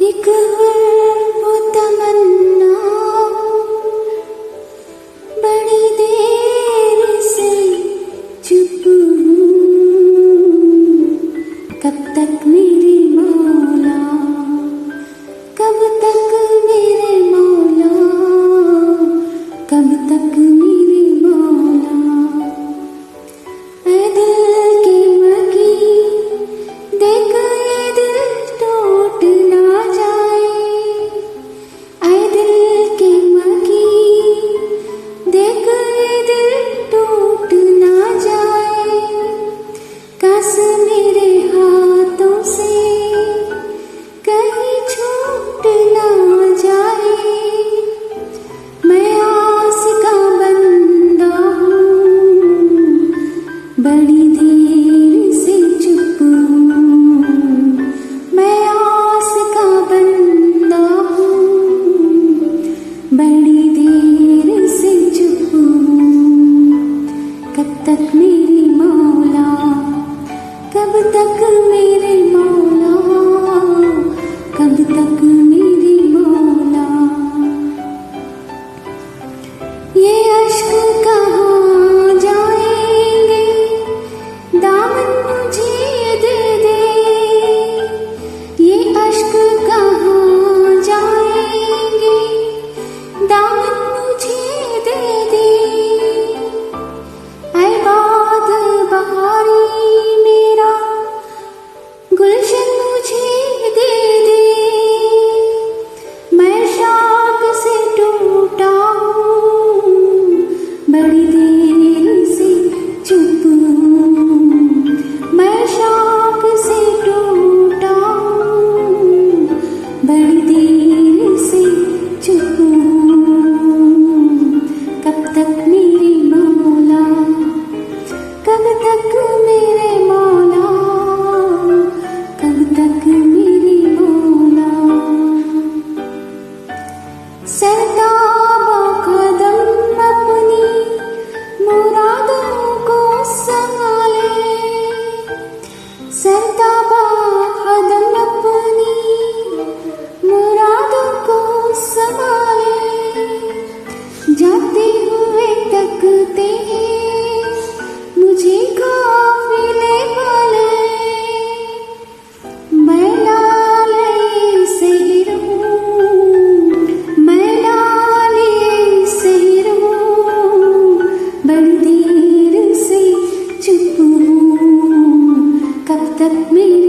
एक वो तमन्ना बड़ी देर से चुप हूँ, कब तक मेरे मौला, कब तक मेरे मौला, कब तक मेरे मौला। ऐ दिल की मकी देख ये दिल टूट ना जाए, ऐ दिल की मकी देख ये दिल टूट ना जाए। काश मेरे हाथों से कहीं छूट ना जाए। मैं आस का बंदा हूँ, बड़ी देर से चुप हूँ। मैं आस का बंदा हूँ, बड़ी देर से चुप हूँ। कब तक मेरे मौला, कब तक मेरे मौला, कब तक मेरे मौला। ये अश्क कहाँ जाएंगे, दामन मुझे दे दे। ये अश्क कहाँ जाएंगे, दामन मुझे दे दे। ऐ बाद बहारी मेरा गुलशन मुझे दे दे। मैं शाख से टूटा हूँ, बड़ी देर से चुप हूँ। मैं शाख से टूटा हूँ, बड़ी देर से चुप हूँ। कब तक मेरे मौला, कब तक मेरे मौला, कब तक मेरे मौला। सरताबा कदम अपनी मुरादों को संभाले, सरताबा कदम अपनी मुरादों को संभाले। जाते हुए तकते हैं मुझे काफिले वाले। मैं लाले सहर हूँ, मैं लाले सहर हूँ, बड़ी देर से चुप हूँ। कब तक मेरे